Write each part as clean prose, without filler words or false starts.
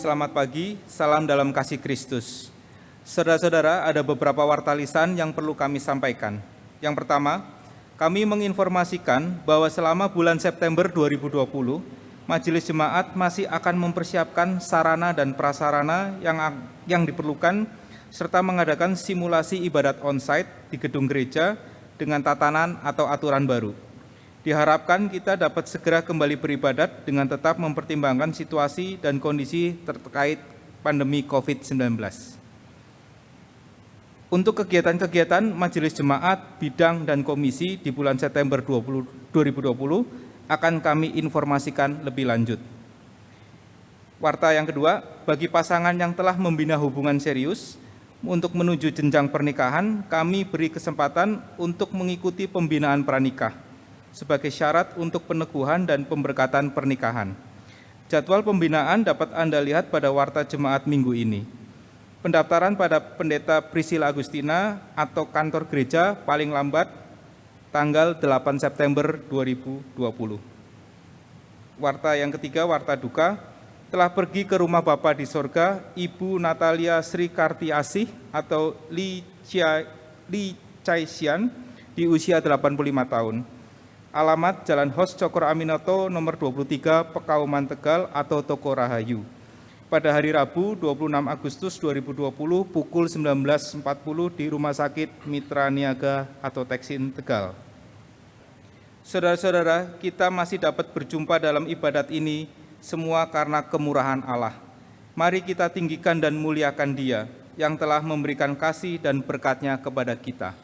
selamat pagi, salam dalam kasih Kristus. Saudara-saudara, ada beberapa warta lisan yang perlu kami sampaikan. Yang pertama, kami menginformasikan bahwa selama bulan September 2020, Majelis Jemaat masih akan mempersiapkan sarana dan prasarana yang diperlukan serta mengadakan simulasi ibadat onsite di gedung gereja dengan tatanan atau aturan baru. Diharapkan kita dapat segera kembali beribadat dengan tetap mempertimbangkan situasi dan kondisi terkait pandemi COVID-19. Untuk kegiatan-kegiatan Majelis Jemaat, Bidang, dan Komisi di bulan September 2020 akan kami informasikan lebih lanjut. Warta yang kedua, bagi pasangan yang telah membina hubungan serius, untuk menuju jenjang pernikahan, kami beri kesempatan untuk mengikuti pembinaan pranikah sebagai syarat untuk peneguhan dan pemberkatan pernikahan. Jadwal pembinaan dapat Anda lihat pada warta jemaat minggu ini. Pendaftaran pada Pendeta Priscilla Agustina atau kantor gereja paling lambat tanggal 8 September 2020. Warta yang ketiga, warta duka, telah pergi ke rumah Bapa di sorga, Ibu Natalia Sri Kartiasih atau Li Chaisian di usia 85 tahun. Alamat Jalan Hos Cokro Aminoto nomor 23 Pekauman Tegal atau Toko Rahayu. Pada hari Rabu 26 Agustus 2020 pukul 19.40 di Rumah Sakit Mitra Niaga atau Teksin Tegal. Saudara-saudara, kita masih dapat berjumpa dalam ibadat ini semua karena kemurahan Allah. Mari kita tinggikan dan muliakan Dia yang telah memberikan kasih dan berkat-Nya kepada kita.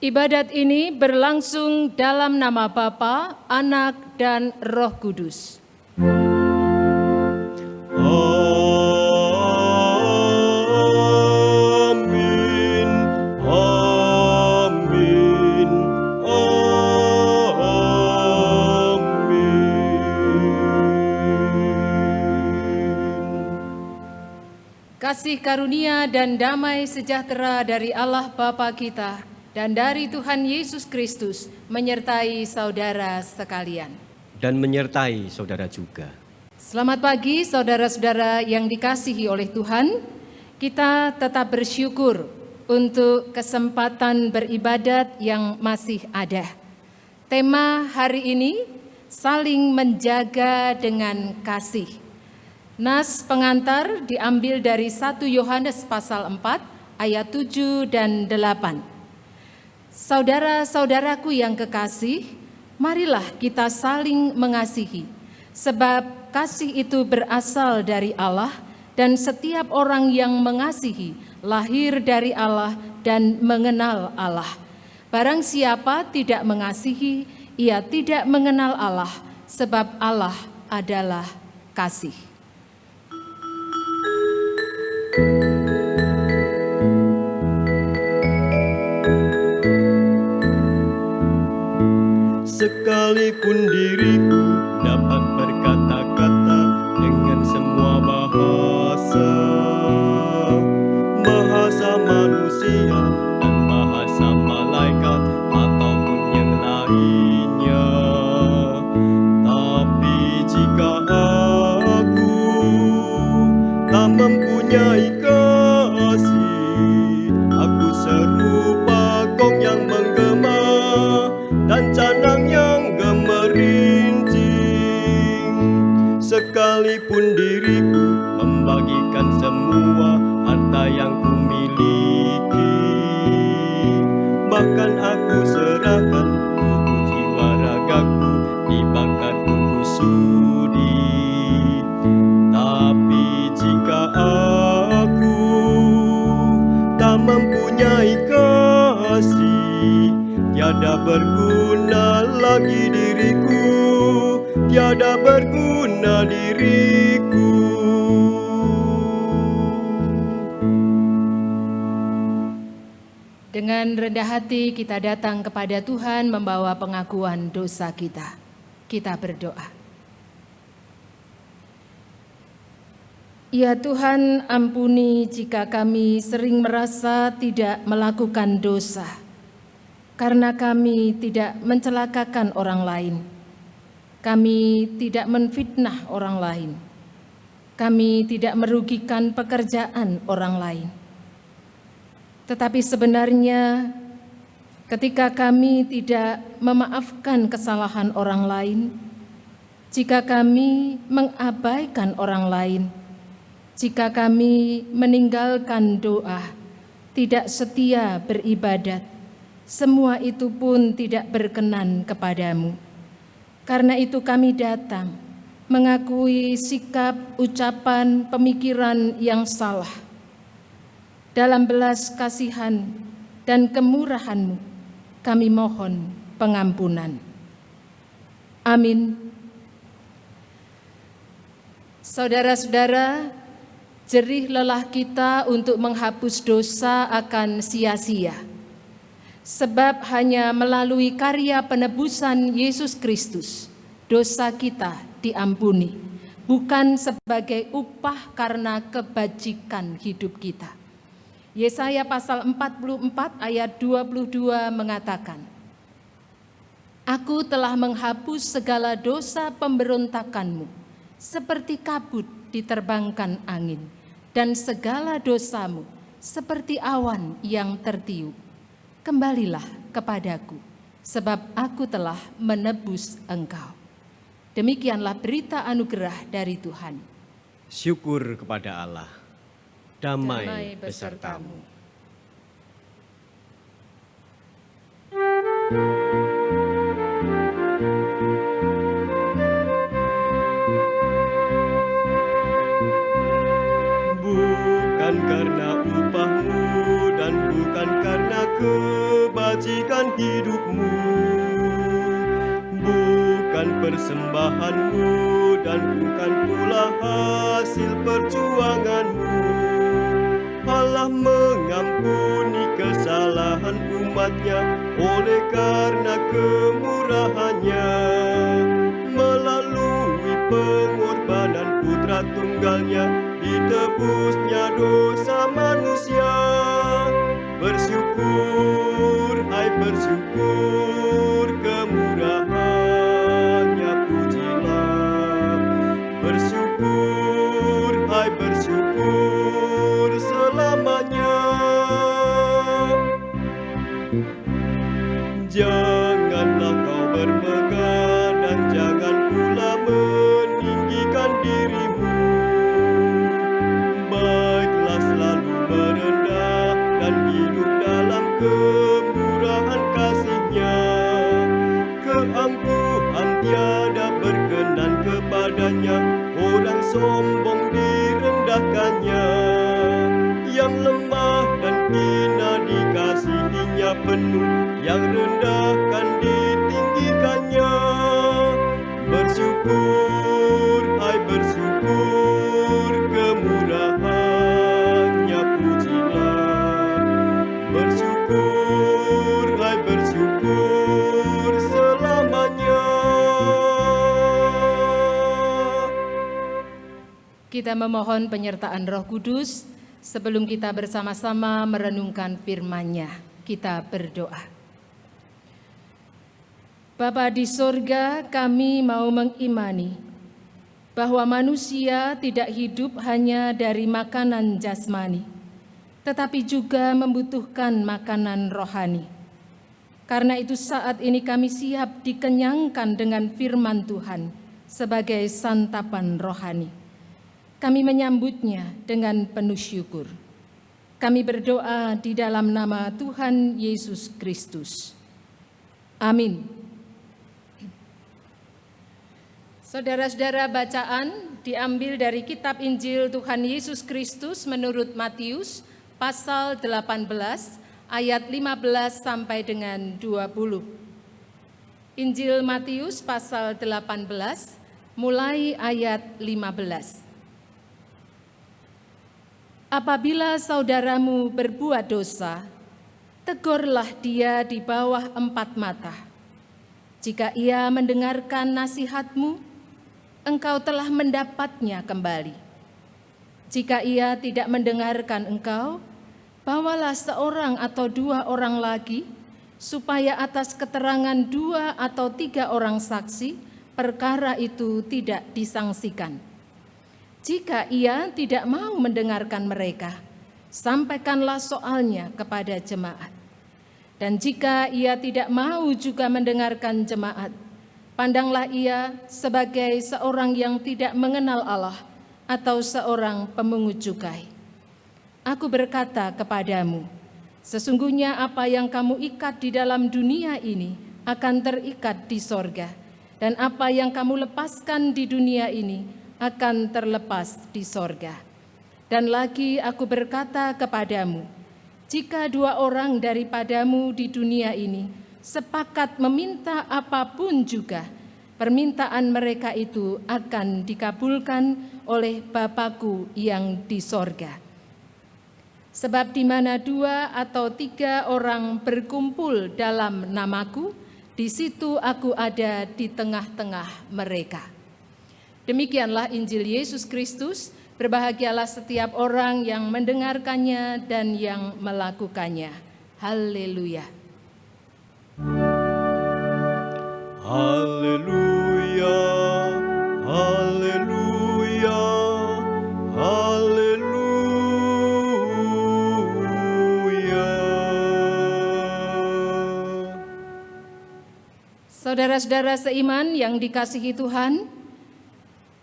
Ibadat ini berlangsung dalam nama Bapa, Anak, dan Roh Kudus. Amin, amin, amin. Kasih karunia dan damai sejahtera dari Allah Bapa kita dan dari Tuhan Yesus Kristus menyertai saudara sekalian. Dan menyertai saudara juga. Selamat pagi saudara-saudara yang dikasihi oleh Tuhan. Kita tetap bersyukur untuk kesempatan beribadat yang masih ada. Tema hari ini, saling menjaga dengan kasih. Nas pengantar diambil dari 1 Yohanes pasal 4 ayat 7 dan 8. Saudara-saudaraku yang kekasih, marilah kita saling mengasihi, sebab kasih itu berasal dari Allah, dan setiap orang yang mengasihi lahir dari Allah dan mengenal Allah. Barang siapa tidak mengasihi, ia tidak mengenal Allah, sebab Allah adalah kasih. sekalipun diriku dapat berkata-kata dengan semua bahasa, bahasa manusia dan bahasa malaikat ataupun yang lainnya. Tapi jika aku tak mempunyai kasih, aku serupa gong yang menggema dan canang yang gemerincing. Sekalipun diriku membagikan semua harta yang kumiliki, bahkan aku serahkan tubuh jiwa ragaku dibakar pun ku sudi. Tapi jika aku tak mempunyai kasih, tiada berguna lagi diriku, tiada berguna diriku. Dengan rendah hati kita datang kepada Tuhan membawa pengakuan dosa kita. Kita berdoa. Ya Tuhan, ampuni jika kami sering merasa tidak melakukan dosa, karena kami tidak mencelakakan orang lain. Kami tidak menfitnah orang lain. Kami tidak merugikan pekerjaan orang lain. Tetapi sebenarnya ketika kami tidak memaafkan kesalahan orang lain, jika kami mengabaikan orang lain, jika kami meninggalkan doa, tidak setia beribadat, semua itu pun tidak berkenan kepadamu. Karena itu kami datang mengakui sikap, ucapan, pemikiran yang salah. Dalam belas kasihan dan kemurahan-Mu, kami mohon pengampunan. Amin. Saudara-saudara, jerih lelah kita untuk menghapus dosa akan sia-sia. Sebab hanya melalui karya penebusan Yesus Kristus, dosa kita diampuni, bukan sebagai upah karena kebajikan hidup kita. Yesaya pasal 44 ayat 22 mengatakan, Aku telah menghapus segala dosa pemberontakanmu, seperti kabut diterbangkan angin, dan segala dosamu seperti awan yang tertiup. Kembalilah kepadaku, sebab aku telah menebus engkau. Demikianlah berita anugerah dari Tuhan. Syukur kepada Allah. Damai besertamu. Bukan karena upahmu dan bukan karena kebajikan hidupmu, bukan persembahanmu dan bukan pula hasil perjuanganmu. Allah mengampuni kesalahan umatnya oleh karena kemurahannya, melalui pengorbanan putra tunggalnya ditebusnya dosa manusia. Bersyukur, hai bersyukur, kemurahannya pujilah. Bersyukur, hai bersyukur selamanya. Janganlah kau bermegah dan jangan pula meninggikan dirimu. Baiklah selalu merendah dan hidup dalam kemurahan kasih-Nya. Keangkuhan tiada berkenan kepadanya, orang sombong direndahkannya. Yang lemah dan hina dikasihinya penuh, yang rendah kan ditinggikannya. Bersyukur, hai bersyukur, kemurahannya pujilah. Bersyukur, hai bersyukur selamanya. Kita memohon penyertaan Roh Kudus sebelum kita bersama-sama merenungkan firman-Nya. Kita berdoa. Bapa di sorga, kami mau mengimani bahwa manusia tidak hidup hanya dari makanan jasmani, tetapi juga membutuhkan makanan rohani. Karena itu saat ini kami siap dikenyangkan dengan firman Tuhan sebagai santapan rohani. Kami menyambutnya dengan penuh syukur. Kami berdoa di dalam nama Tuhan Yesus Kristus. Amin. Saudara-saudara, bacaan diambil dari kitab Injil Tuhan Yesus Kristus menurut Matius pasal 18 ayat 15 sampai dengan 20. Injil Matius pasal 18 mulai ayat 15. Apabila saudaramu berbuat dosa, tegurlah dia di bawah 4 mata. Jika ia mendengarkan nasihatmu, engkau telah mendapatnya kembali. Jika ia tidak mendengarkan engkau, bawalah seorang atau 2 orang lagi, supaya atas keterangan 2 atau 3 orang saksi, perkara itu tidak disangsikan. Jika ia tidak mau mendengarkan mereka, sampaikanlah soalnya kepada jemaat. Dan jika ia tidak mau juga mendengarkan jemaat, pandanglah ia sebagai seorang yang tidak mengenal Allah atau seorang pemungut cukai. Aku berkata kepadamu, sesungguhnya apa yang kamu ikat di dalam dunia ini akan terikat di sorga, dan apa yang kamu lepaskan di dunia ini akan terlepas di sorga. Dan lagi aku berkata kepadamu, jika 2 orang daripadamu di dunia ini sepakat meminta apapun juga, permintaan mereka itu akan dikabulkan oleh Bapa-Ku yang di sorga. Sebab di mana 2 atau 3 orang berkumpul dalam nama-Ku, di situ Aku ada di tengah-tengah mereka. Demikianlah Injil Yesus Kristus. Berbahagialah setiap orang yang mendengarkannya dan yang melakukannya. Haleluya. Haleluya, haleluya, haleluya. Saudara-saudara seiman yang dikasihi Tuhan,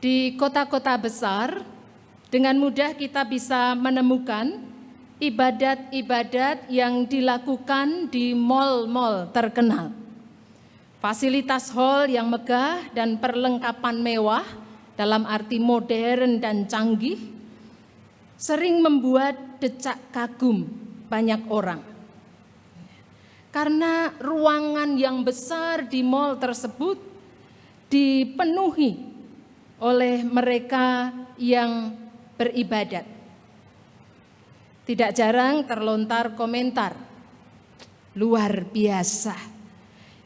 di kota-kota besar dengan mudah kita bisa menemukan ibadat-ibadat yang dilakukan di mal-mal terkenal. Fasilitas hall yang megah dan perlengkapan mewah dalam arti modern dan canggih sering membuat decak kagum banyak orang. Karena ruangan yang besar di mal tersebut dipenuhi oleh mereka yang beribadat. Tidak jarang terlontar komentar, luar biasa.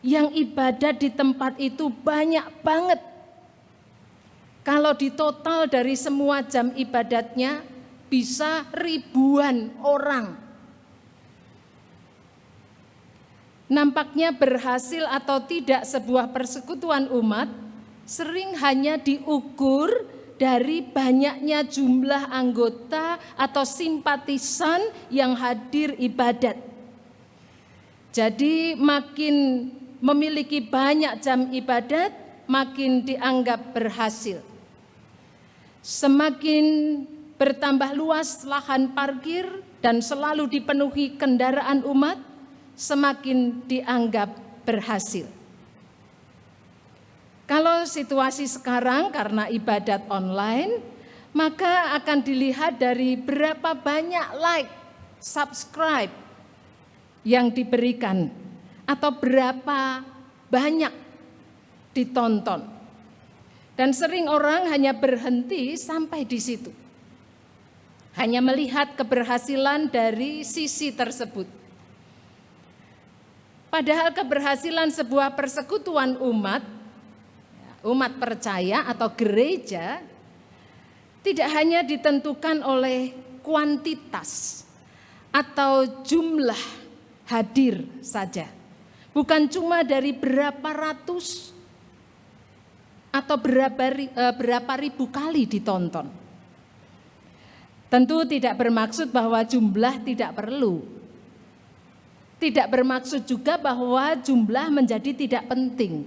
Yang ibadat di tempat itu banyak banget. Kalau ditotal dari semua jam ibadatnya bisa ribuan orang. Nampaknya berhasil atau tidak sebuah persekutuan umat sering hanya diukur dari banyaknya jumlah anggota atau simpatisan yang hadir ibadat. Jadi makin memiliki banyak jam ibadat, makin dianggap berhasil. Semakin bertambah luas lahan parkir dan selalu dipenuhi kendaraan umat, semakin dianggap berhasil. Kalau situasi sekarang karena ibadat online, maka akan dilihat dari berapa banyak like, subscribe yang diberikan, atau berapa banyak ditonton. Dan sering orang hanya berhenti sampai di situ. Hanya melihat keberhasilan dari sisi tersebut. Padahal keberhasilan sebuah persekutuan umat percaya atau gereja tidak hanya ditentukan oleh kuantitas atau jumlah hadir saja. Bukan cuma dari berapa ratus atau berapa ribu kali ditonton. Tentu tidak bermaksud bahwa jumlah tidak perlu. Tidak bermaksud juga bahwa jumlah menjadi tidak penting.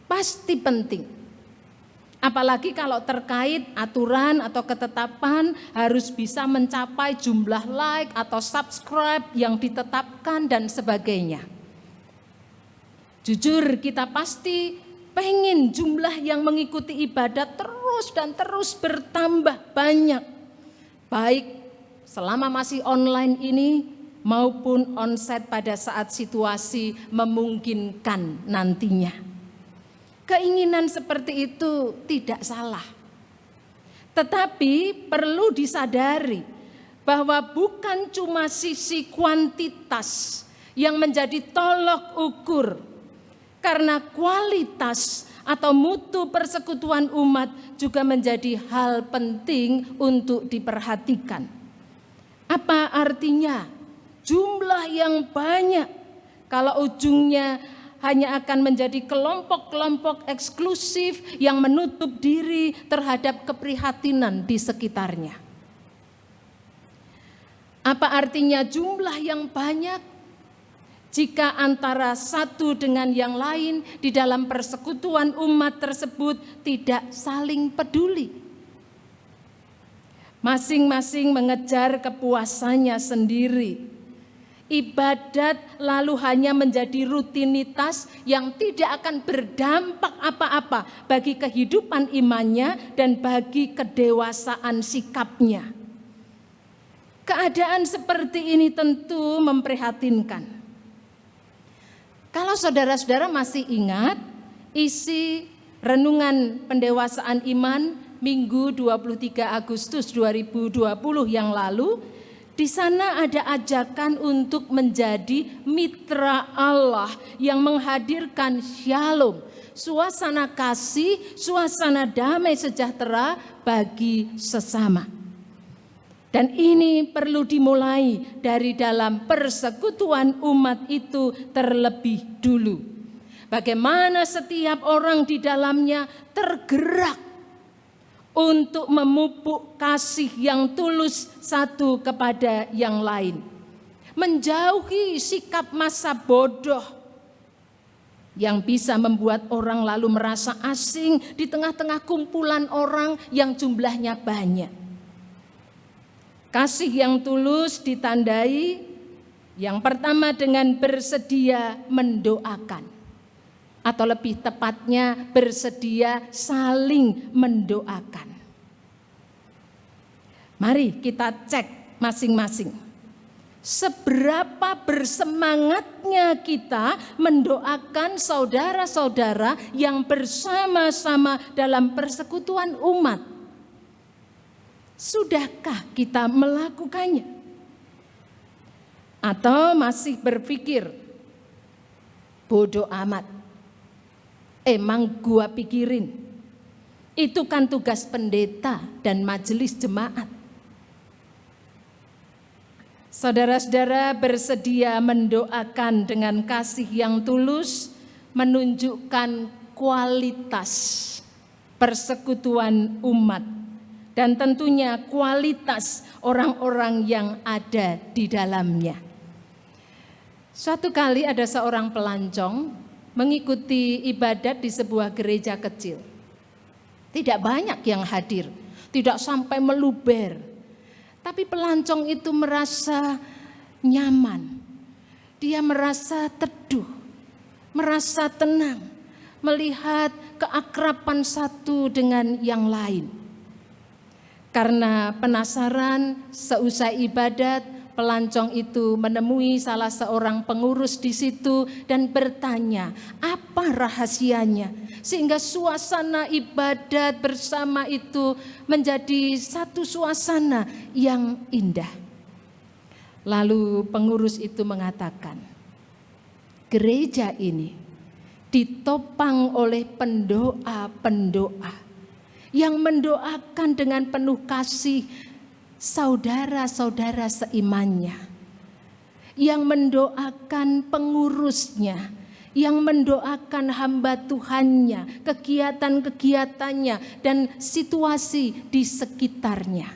Pasti penting. Apalagi kalau terkait aturan atau ketetapan harus bisa mencapai jumlah like atau subscribe yang ditetapkan dan sebagainya. Jujur kita pasti pengen jumlah yang mengikuti ibadat terus dan terus bertambah banyak. Baik selama masih online ini maupun onsite pada saat situasi memungkinkan nantinya. Keinginan seperti itu tidak salah. Tetapi perlu disadari bahwa bukan cuma sisi kuantitas yang menjadi tolok ukur, karena kualitas atau mutu persekutuan umat juga menjadi hal penting untuk diperhatikan. Apa artinya? Jumlah yang banyak kalau ujungnya hanya akan menjadi kelompok-kelompok eksklusif yang menutup diri terhadap keprihatinan di sekitarnya. Apa artinya jumlah yang banyak jika antara satu dengan yang lain di dalam persekutuan umat tersebut tidak saling peduli? Masing-masing mengejar kepuasannya sendiri. Ibadat lalu hanya menjadi rutinitas yang tidak akan berdampak apa-apa bagi kehidupan imannya dan bagi kedewasaan sikapnya. Keadaan seperti ini tentu memprihatinkan. Kalau saudara-saudara masih ingat isi renungan pendewasaan iman Minggu 23 Agustus 2020 yang lalu, di sana ada ajakan untuk menjadi mitra Allah yang menghadirkan shalom, suasana kasih, suasana damai sejahtera bagi sesama. Dan ini perlu dimulai dari dalam persekutuan umat itu terlebih dulu. Bagaimana setiap orang di dalamnya tergerak untuk memupuk kasih yang tulus satu kepada yang lain. Menjauhi sikap masa bodoh yang bisa membuat orang lalu merasa asing di tengah-tengah kumpulan orang yang jumlahnya banyak. Kasih yang tulus ditandai yang pertama dengan bersedia mendoakan. Atau lebih tepatnya bersedia saling mendoakan. Mari kita cek masing-masing. Seberapa bersemangatnya kita mendoakan saudara-saudara yang bersama-sama dalam persekutuan umat. Sudahkah kita melakukannya? Atau masih berpikir, bodoh amat. Emang gua pikirin, itu kan tugas pendeta dan majelis jemaat. Saudara-saudara bersedia mendoakan dengan kasih yang tulus, menunjukkan kualitas persekutuan umat dan tentunya kualitas orang-orang yang ada di dalamnya. Suatu kali ada seorang pelancong mengikuti ibadat di sebuah gereja kecil. Tidak banyak yang hadir, tidak sampai meluber. Tapi pelancong itu merasa nyaman. Dia merasa teduh, merasa tenang, melihat keakraban satu dengan yang lain. Karena penasaran, seusai ibadat, pelancong itu menemui salah seorang pengurus di situ dan bertanya, apa rahasianya? Sehingga suasana ibadat bersama itu menjadi satu suasana yang indah. Lalu pengurus itu mengatakan, gereja ini ditopang oleh pendoa-pendoa yang mendoakan dengan penuh kasih saudara-saudara seimannya, yang mendoakan pengurusnya, yang mendoakan hamba Tuhannya, kegiatan-kegiatannya, dan situasi di sekitarnya.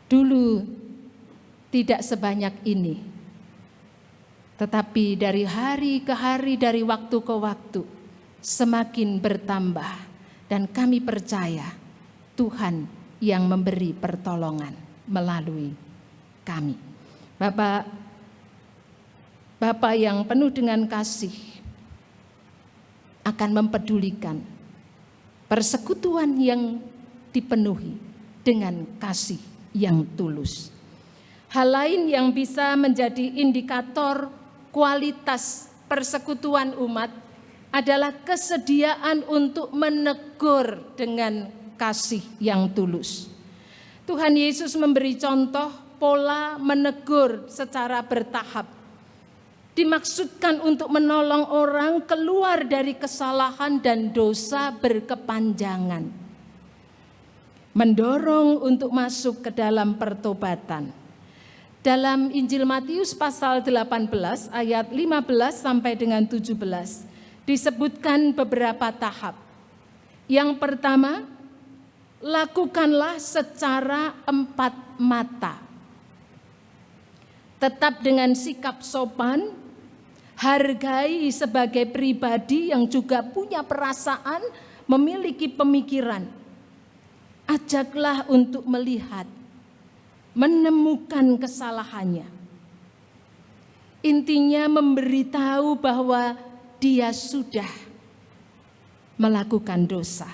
Dulu tidak sebanyak ini, tetapi dari hari ke hari, dari waktu ke waktu, semakin bertambah. Dan kami percaya Tuhan yang memberi pertolongan melalui kami. Bapak yang penuh dengan kasih akan mempedulikan persekutuan yang dipenuhi dengan kasih yang tulus. Hal lain yang bisa menjadi indikator kualitas persekutuan umat adalah kesediaan untuk menegur dengan kasih yang tulus. Tuhan Yesus memberi contoh pola menegur secara bertahap. Dimaksudkan untuk menolong orang keluar dari kesalahan dan dosa berkepanjangan. Mendorong untuk masuk ke dalam pertobatan. Dalam Injil Matius pasal 18 ayat 15 sampai dengan 17 disebutkan beberapa tahap. Yang pertama, lakukanlah secara 4 mata. Tetap dengan sikap sopan, hargai sebagai pribadi yang juga punya perasaan, memiliki pemikiran. Ajaklah untuk melihat, menemukan kesalahannya. Intinya memberitahu bahwa dia sudah melakukan dosa.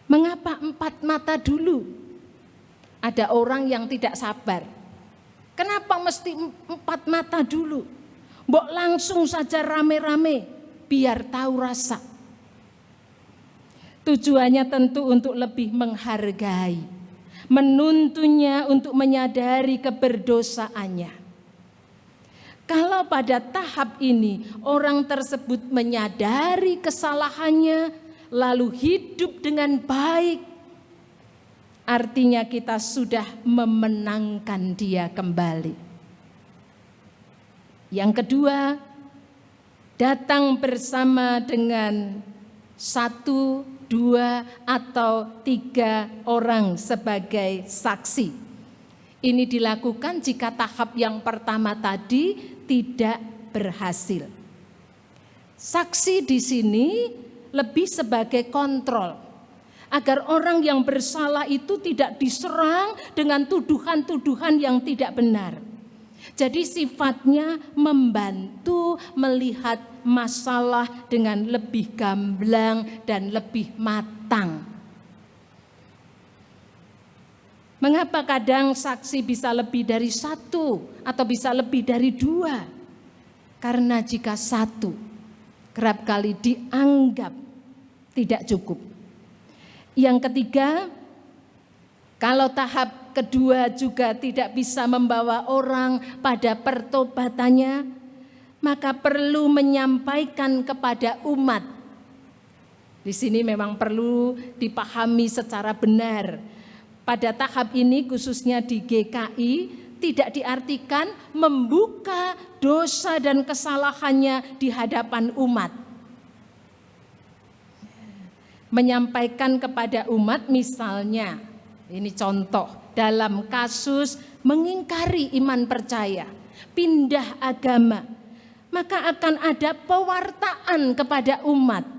Mengapa 4 mata dulu? Ada orang yang tidak sabar. Kenapa mesti 4 mata dulu? Mbok langsung saja rame-rame biar tahu rasa. Tujuannya tentu untuk lebih menghargai, menuntunnya untuk menyadari keberdosaannya. Kalau pada tahap ini orang tersebut menyadari kesalahannya lalu hidup dengan baik, artinya kita sudah memenangkan dia kembali. Yang kedua, datang bersama dengan 1, 2, atau 3 orang sebagai saksi. Ini dilakukan jika tahap yang pertama tadi tidak berhasil. Saksi di sini lebih sebagai kontrol, agar orang yang bersalah itu tidak diserang dengan tuduhan-tuduhan yang tidak benar. Jadi sifatnya membantu melihat masalah dengan lebih gamblang dan lebih matang. Mengapa kadang saksi bisa lebih dari 1 atau bisa lebih dari 2? Karena jika 1 kerap kali dianggap tidak cukup. Yang ketiga, kalau tahap kedua juga tidak bisa membawa orang pada pertobatannya, maka perlu menyampaikan kepada umat. Di sini memang perlu dipahami secara benar. Pada tahap ini khususnya di GKI tidak diartikan membuka dosa dan kesalahannya di hadapan umat. Menyampaikan kepada umat misalnya, ini contoh dalam kasus mengingkari iman percaya, pindah agama, maka akan ada pewartaan kepada umat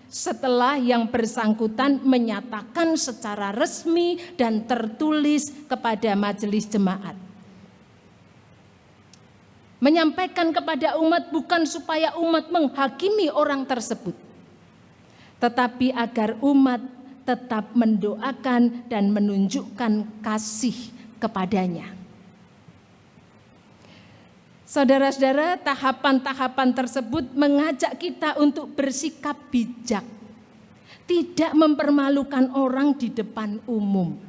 setelah yang bersangkutan menyatakan secara resmi dan tertulis kepada majelis jemaat. Menyampaikan kepada umat bukan supaya umat menghakimi orang tersebut, tetapi agar umat tetap mendoakan dan menunjukkan kasih kepadanya. Saudara-saudara, tahapan-tahapan tersebut mengajak kita untuk bersikap bijak, tidak mempermalukan orang di depan umum.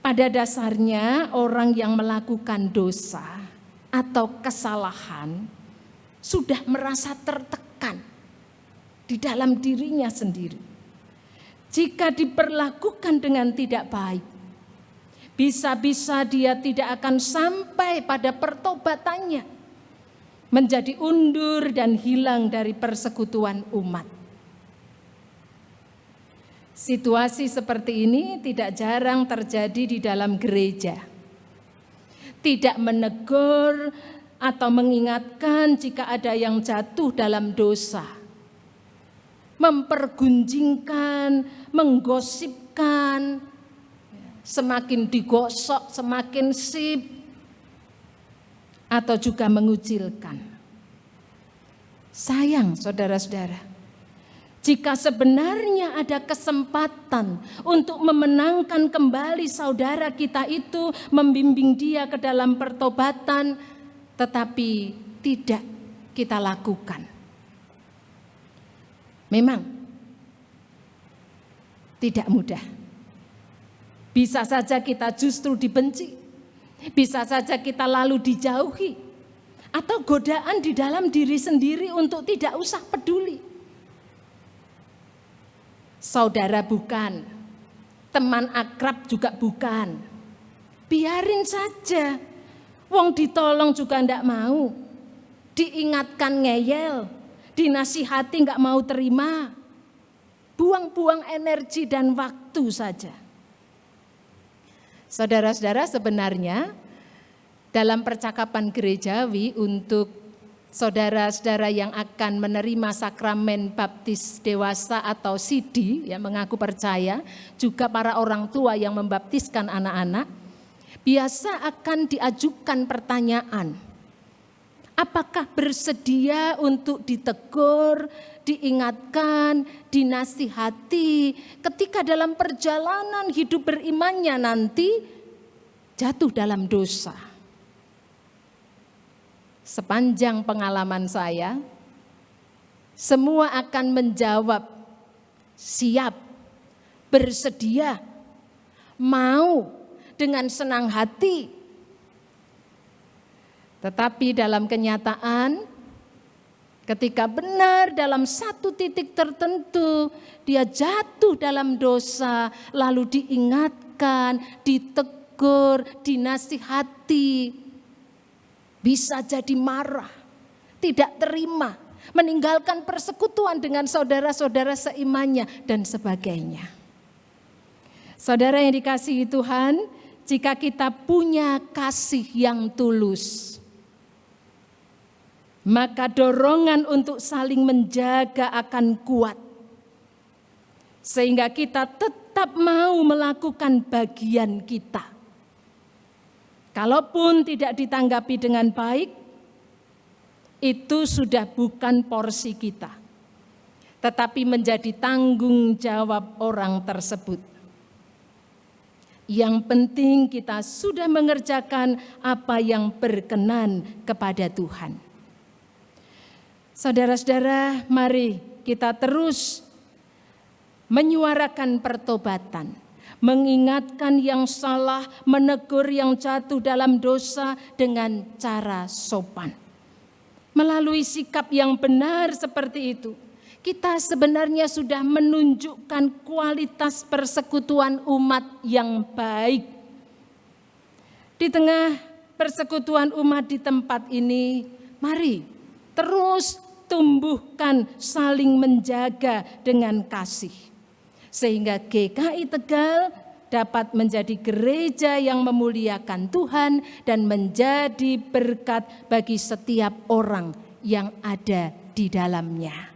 Pada dasarnya, orang yang melakukan dosa atau kesalahan sudah merasa tertekan, di dalam dirinya sendiri. Jika diperlakukan dengan tidak baik, bisa-bisa dia tidak akan sampai pada pertobatannya, menjadi undur dan hilang dari persekutuan umat. Situasi seperti ini tidak jarang terjadi di dalam gereja. Tidak menegur atau mengingatkan jika ada yang jatuh dalam dosa. Mempergunjingkan, menggosipkan, semakin digosok semakin sip, atau juga mengucilkan. Sayang saudara-saudara, jika sebenarnya ada kesempatan untuk memenangkan kembali saudara kita itu, membimbing dia ke dalam pertobatan, tetapi tidak kita lakukan. Memang tidak mudah. Bisa saja kita justru dibenci, bisa saja kita lalu dijauhi, atau godaan di dalam diri sendiri untuk tidak usah peduli. Saudara bukan, teman akrab juga bukan. Biarin saja, wong ditolong juga ndak mau, diingatkan ngeyel, dinasihati nggak mau terima, buang-buang energi dan waktu saja. Saudara-saudara, sebenarnya dalam percakapan gerejawi untuk saudara-saudara yang akan menerima sakramen baptis dewasa atau sidi, yang mengaku percaya, juga para orang tua yang membaptiskan anak-anak, biasa akan diajukan pertanyaan, apakah bersedia untuk ditegur, diingatkan, dinasihati ketika dalam perjalanan hidup berimannya nanti jatuh dalam dosa? Sepanjang pengalaman saya, semua akan menjawab siap, bersedia, mau, dengan senang hati. Tetapi dalam kenyataan, ketika benar dalam satu titik tertentu dia jatuh dalam dosa, lalu diingatkan, ditegur, dinasihati, bisa jadi marah, tidak terima, meninggalkan persekutuan dengan saudara-saudara seimannya dan sebagainya. Saudara yang dikasihi Tuhan, jika kita punya kasih yang tulus, maka dorongan untuk saling menjaga akan kuat, sehingga kita tetap mau melakukan bagian kita. Kalaupun tidak ditanggapi dengan baik, itu sudah bukan porsi kita, tetapi menjadi tanggung jawab orang tersebut. Yang penting kita sudah mengerjakan apa yang berkenan kepada Tuhan. Saudara-saudara, mari kita terus menyuarakan pertobatan, mengingatkan yang salah, menegur yang jatuh dalam dosa dengan cara sopan. Melalui sikap yang benar seperti itu, kita sebenarnya sudah menunjukkan kualitas persekutuan umat yang baik. Di tengah persekutuan umat di tempat ini, mari terus tumbuhkan saling menjaga dengan kasih. Sehingga GKI Tegal dapat menjadi gereja yang memuliakan Tuhan dan menjadi berkat bagi setiap orang yang ada di dalamnya.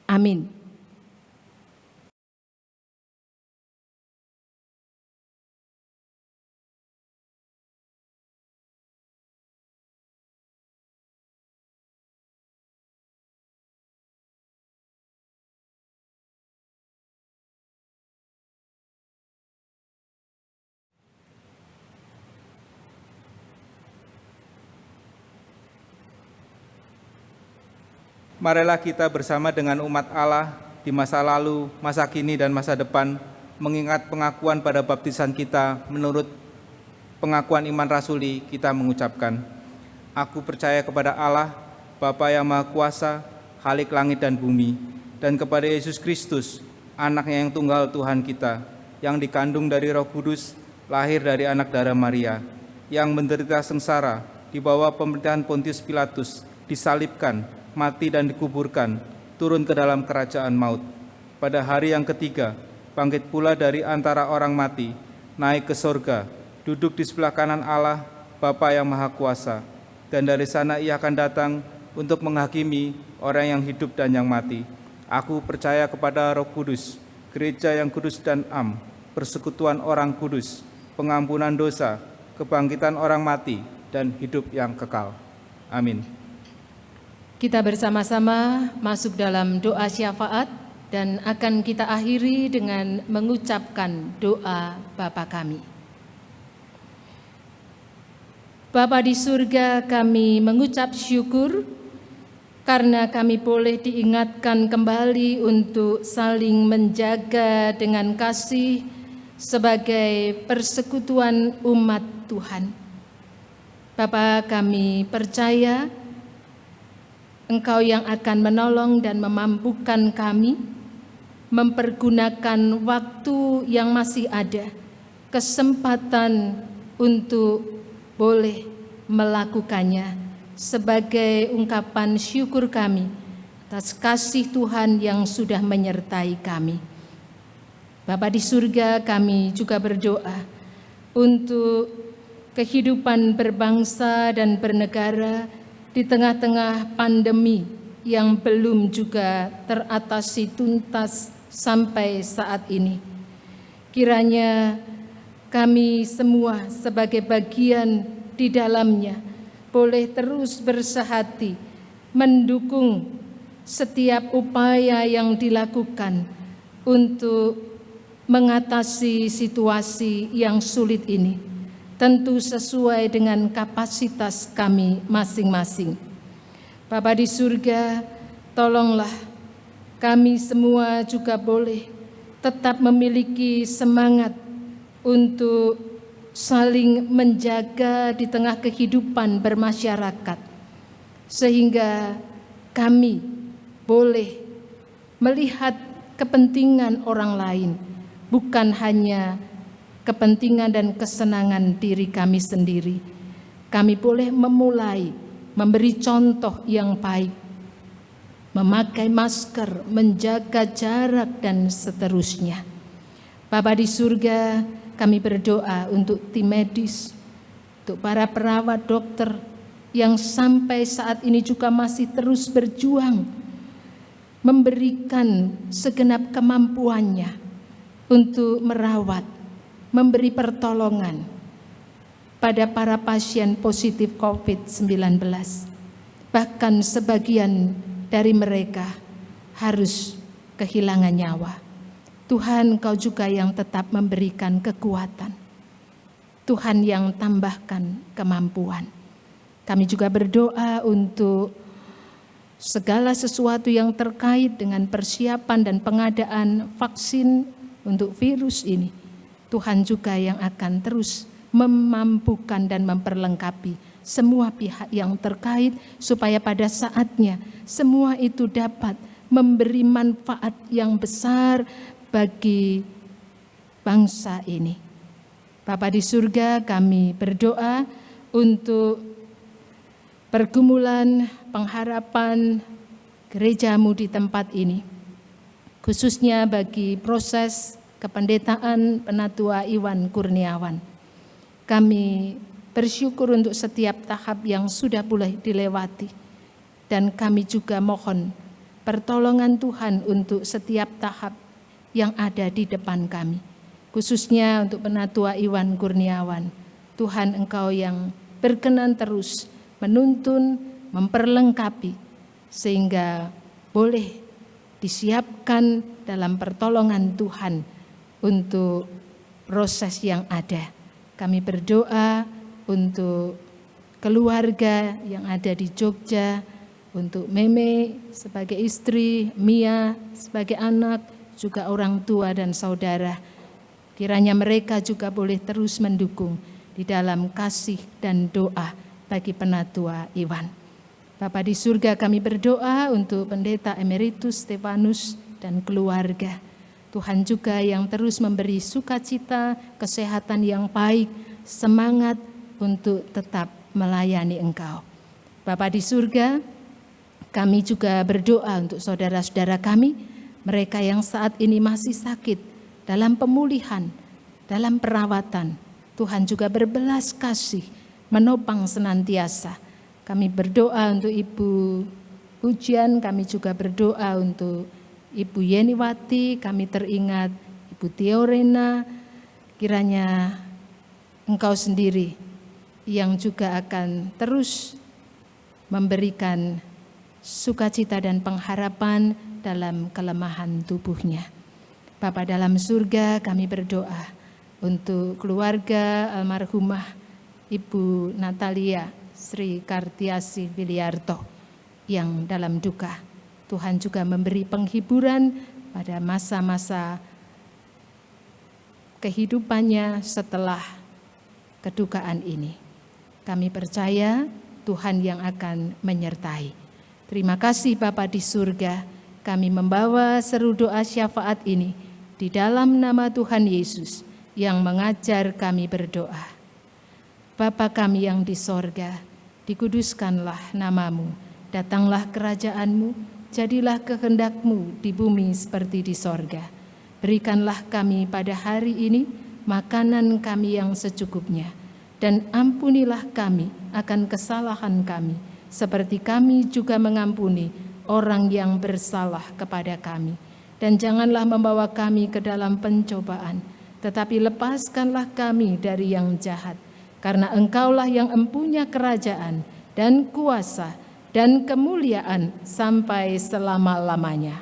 Amin. Marilah kita bersama dengan umat Allah di masa lalu, masa kini, dan masa depan mengingat pengakuan pada baptisan kita. Menurut pengakuan iman rasuli, kita mengucapkan, Aku percaya kepada Allah, Bapa yang Maha Kuasa, Khalik langit dan bumi, dan kepada Yesus Kristus, anaknya yang tunggal Tuhan kita, yang dikandung dari Roh Kudus, lahir dari anak darah Maria, yang menderita sengsara di bawah pemerintahan Pontius Pilatus, disalibkan, mati dan dikuburkan, turun ke dalam kerajaan maut. Pada hari yang ketiga, bangkit pula dari antara orang mati, naik ke sorga, duduk di sebelah kanan Allah, Bapa yang Maha Kuasa, dan dari sana ia akan datang untuk menghakimi orang yang hidup dan yang mati. Aku percaya kepada Roh Kudus, gereja yang kudus dan am, persekutuan orang kudus, pengampunan dosa, kebangkitan orang mati, dan hidup yang kekal. Amin. Kita bersama-sama masuk dalam doa syafaat dan akan kita akhiri dengan mengucapkan doa Bapa kami. Bapa di surga, kami mengucap syukur karena kami boleh diingatkan kembali untuk saling menjaga dengan kasih sebagai persekutuan umat Tuhan. Bapa, kami percaya Engkau yang akan menolong dan memampukan kami mempergunakan waktu yang masih ada, kesempatan untuk boleh melakukannya sebagai ungkapan syukur kami atas kasih Tuhan yang sudah menyertai kami. Bapa di surga, kami juga berdoa untuk kehidupan berbangsa dan bernegara di tengah-tengah pandemi yang belum juga teratasi tuntas sampai saat ini. Kiranya kami semua sebagai bagian di dalamnya boleh terus bersehati mendukung setiap upaya yang dilakukan untuk mengatasi situasi yang sulit ini, tentu sesuai dengan kapasitas kami masing-masing. Bapa di surga, tolonglah kami semua juga boleh tetap memiliki semangat untuk saling menjaga di tengah kehidupan bermasyarakat, sehingga kami boleh melihat kepentingan orang lain, bukan hanya kepentingan dan kesenangan diri kami sendiri. Kami boleh memulai memberi contoh yang baik, memakai masker, menjaga jarak, dan seterusnya. Bapa di surga, kami berdoa untuk tim medis, untuk para perawat, dokter yang sampai saat ini juga masih terus berjuang memberikan segenap kemampuannya untuk merawat, memberi pertolongan pada para pasien positif COVID-19. Bahkan sebagian dari mereka harus kehilangan nyawa. Tuhan, Engkau juga yang tetap memberikan kekuatan. Tuhan yang tambahkan kemampuan. Kami juga berdoa untuk segala sesuatu yang terkait dengan persiapan dan pengadaan vaksin untuk virus ini. Tuhan juga yang akan terus memampukan dan memperlengkapi semua pihak yang terkait supaya pada saatnya semua itu dapat memberi manfaat yang besar bagi bangsa ini. Bapa di surga, kami berdoa untuk pergumulan pengharapan gerejamu di tempat ini, khususnya bagi proses kependetaan Penatua Iwan Kurniawan. Kami bersyukur untuk setiap tahap yang sudah boleh dilewati, dan kami juga mohon pertolongan Tuhan untuk setiap tahap yang ada di depan kami, khususnya untuk Penatua Iwan Kurniawan. Tuhan, Engkau yang berkenan terus menuntun, memperlengkapi, sehingga boleh disiapkan dalam pertolongan Tuhan untuk proses yang ada. Kami berdoa untuk keluarga yang ada di Jogja, untuk Meme sebagai istri, Mia sebagai anak, juga orang tua dan saudara. Kiranya mereka juga boleh terus mendukung di dalam kasih dan doa bagi Penatua Iwan. Bapa di surga, kami berdoa untuk Pendeta Emeritus Stefanus dan keluarga. Tuhan juga yang terus memberi sukacita, kesehatan yang baik, semangat untuk tetap melayani Engkau. Bapa di surga, kami juga berdoa untuk saudara-saudara kami, mereka yang saat ini masih sakit, dalam pemulihan, dalam perawatan. Tuhan juga berbelas kasih, menopang senantiasa. Kami berdoa untuk Ibu Pujian, kami juga berdoa untuk Ibu Yeniwati, kami teringat Ibu Teorena, kiranya Engkau sendiri yang juga akan terus memberikan sukacita dan pengharapan dalam kelemahan tubuhnya. Bapa dalam surga, kami berdoa untuk keluarga almarhumah Ibu Natalia Sri Kartiasi Wiliarto yang dalam duka. Tuhan juga memberi penghiburan pada masa-masa kehidupannya setelah kedukaan ini. Kami percaya Tuhan yang akan menyertai. Terima kasih Bapa di surga, kami membawa seru doa syafaat ini di dalam nama Tuhan Yesus yang mengajar kami berdoa. Bapa kami yang di sorga, dikuduskanlah namamu, datanglah kerajaanmu, jadilah kehendak-Mu di bumi seperti di sorga. Berikanlah kami pada hari ini makanan kami yang secukupnya, dan ampunilah kami akan kesalahan kami, seperti kami juga mengampuni orang yang bersalah kepada kami. Dan janganlah membawa kami ke dalam pencobaan, tetapi lepaskanlah kami dari yang jahat. Karena Engkaulah yang empunya kerajaan dan kuasa dan kemuliaan sampai selama-lamanya.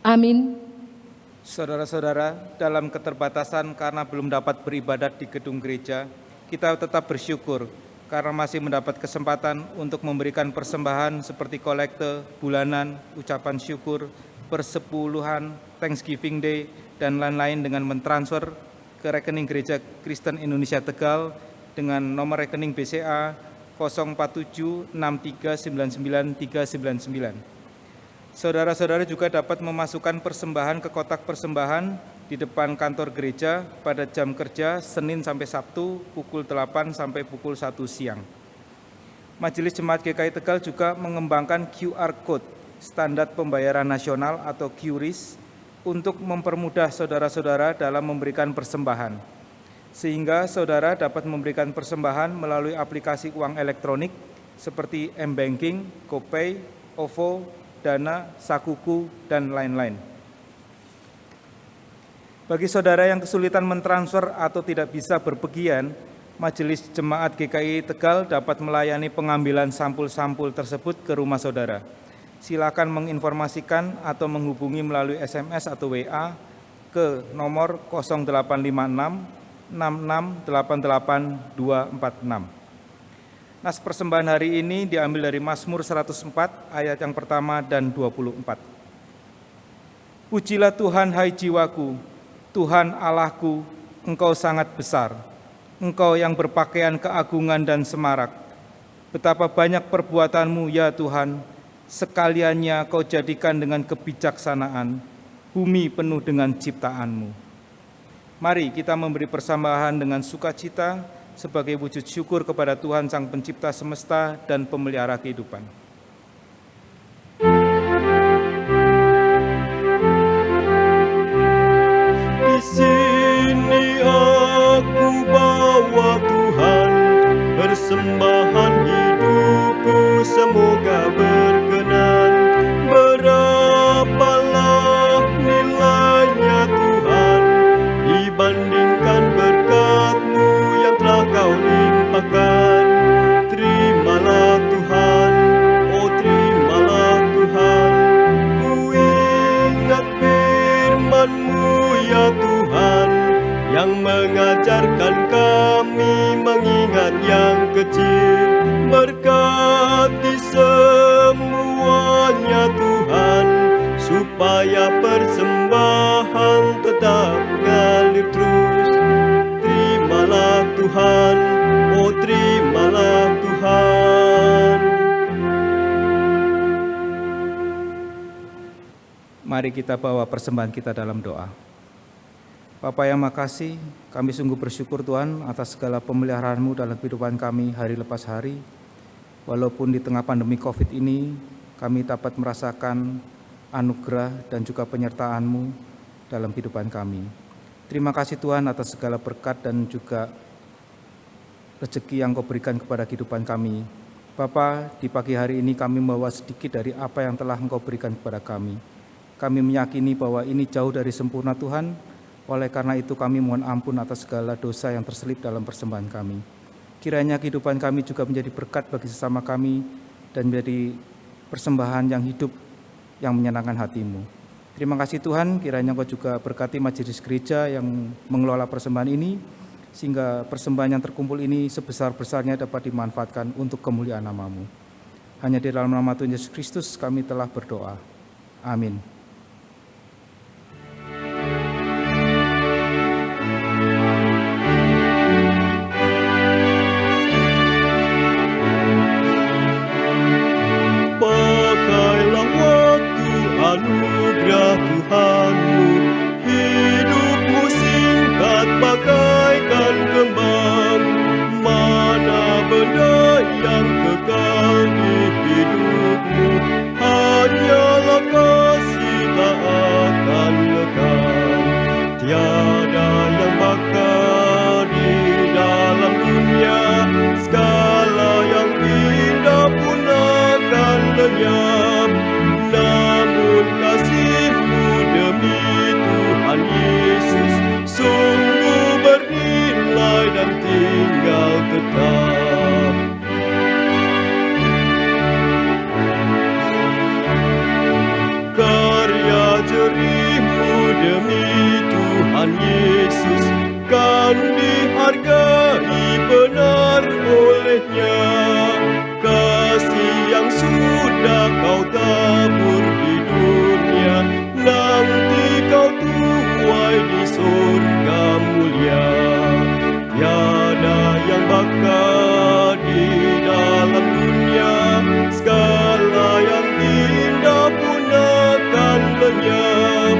Amin. Saudara-saudara, dalam keterbatasan karena belum dapat beribadat di gedung gereja, kita tetap bersyukur karena masih mendapat kesempatan untuk memberikan persembahan seperti kolekte, bulanan, ucapan syukur, persepuluhan, Thanksgiving Day, dan lain-lain dengan mentransfer ke rekening Gereja Kristen Indonesia Tegal dengan nomor rekening BCA 047639999. Saudara-saudara juga dapat memasukkan persembahan ke kotak persembahan di depan kantor gereja pada jam kerja Senin sampai Sabtu pukul 8 sampai pukul 1 siang. Majelis Jemaat GKI Tegal juga mengembangkan QR Code Standar Pembayaran Nasional atau QRIS untuk mempermudah saudara-saudara dalam memberikan persembahan. Sehingga saudara dapat memberikan persembahan melalui aplikasi uang elektronik seperti M-Banking, GoPay, OVO, Dana, Sakuku, dan lain-lain. Bagi saudara yang kesulitan mentransfer atau tidak bisa berpergian, Majelis Jemaat GKI Tegal dapat melayani pengambilan sampul-sampul tersebut ke rumah saudara. Silakan menginformasikan atau menghubungi melalui SMS atau WA ke nomor 0856 6688 246. Nas persembahan hari ini diambil dari Mazmur 104 ayat yang pertama dan 24. Pujilah Tuhan hai jiwaku, Tuhan Allahku, Engkau sangat besar. Engkau yang berpakaian keagungan dan semarak. Betapa banyak perbuatanmu ya Tuhan, sekaliannya Kau jadikan dengan kebijaksanaan, bumi penuh dengan ciptaanmu. Mari kita memberi persembahan dengan sukacita sebagai wujud syukur kepada Tuhan Sang Pencipta semesta dan pemelihara kehidupan. Di sini aku bawa Tuhan, persembahan hidupku semoga berkenan. Berapalah nilainya Tuhan dibandingkan berkat-Mu yang telah Kau limpahkan. Terimalah Tuhan, oh terimalah Tuhan. Ku ingat firman-Mu ya Tuhan, yang mengajarkan kami mengingat yang kecil. Berkati Mari kita bawa persembahan kita dalam doa. Bapa yang makasih, kami sungguh bersyukur Tuhan atas segala pemeliharaan-Mu dalam kehidupan kami hari lepas hari. Walaupun di tengah pandemi COVID ini, kami dapat merasakan anugerah dan juga penyertaan-Mu dalam kehidupan kami. Terima kasih Tuhan atas segala berkat dan juga rezeki yang Kau berikan kepada kehidupan kami. Bapa, di pagi hari ini kami membawa sedikit dari apa yang telah Engkau berikan kepada kami. Kami meyakini bahwa ini jauh dari sempurna Tuhan. Oleh karena itu kami mohon ampun atas segala dosa yang terselip dalam persembahan kami. Kiranya kehidupan kami juga menjadi berkat bagi sesama kami dan menjadi persembahan yang hidup yang menyenangkan hati-Mu. Terima kasih Tuhan, kiranya Engkau juga berkati majelis gereja yang mengelola persembahan ini, sehingga persembahan yang terkumpul ini sebesar-besarnya dapat dimanfaatkan untuk kemuliaan nama-Mu. Hanya di dalam nama Tuhan Yesus Kristus kami telah berdoa. Amin. Pakailah waktu anugerah Tuhanmu, hidupmu singkat bagaikan kembang. Mana benda yang kekal di hidupmu, hanyalah kasih tak akan lekang. Tiada yang bakal di dalam dunia, segala yang indah pun akan lenyap. Namun kasih-Mu demi Tuhan Yesus sungguh bernilai dan tinggal tetap. Karya jerih-Mu demi Tuhan Yesus kan dihargai benar oleh-Nya. Kasih yang sudah Kau tabur di dunia, nanti Kau tuai di surga mulia. Tiada yang bakal di dalam dunia, segala yang indah pun akan lenyap.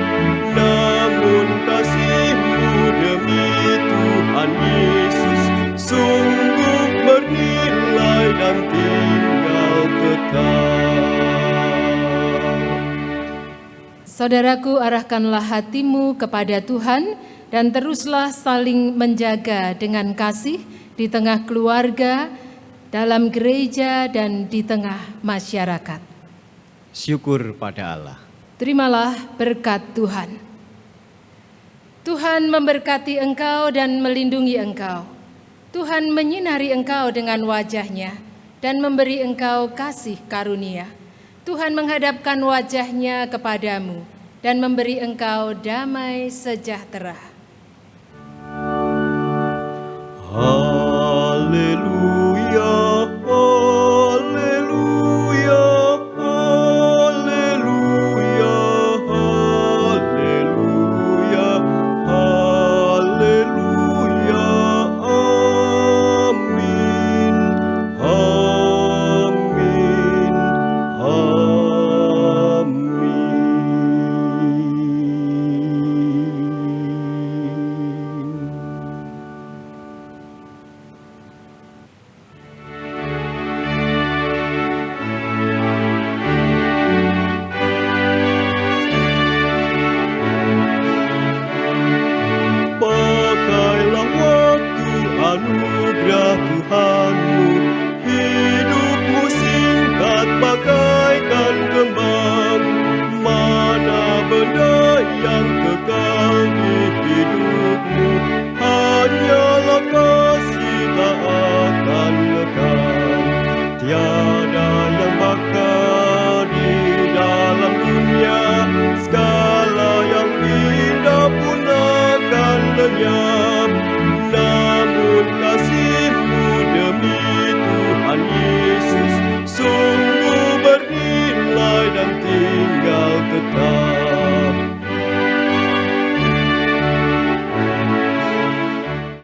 Namun kasih-Mu demi Tuhan Yesus sungguh bernilai dan tinggal tetap. Saudaraku, arahkanlah hatimu kepada Tuhan dan teruslah saling menjaga dengan kasih di tengah keluarga, dalam gereja, dan di tengah masyarakat. Syukur pada Allah. Terimalah berkat Tuhan. Tuhan memberkati engkau dan melindungi engkau. Tuhan menyinari engkau dengan wajah-Nya dan memberi engkau kasih karunia. Tuhan menghadapkan wajah-Nya kepadamu dan memberi engkau damai sejahtera.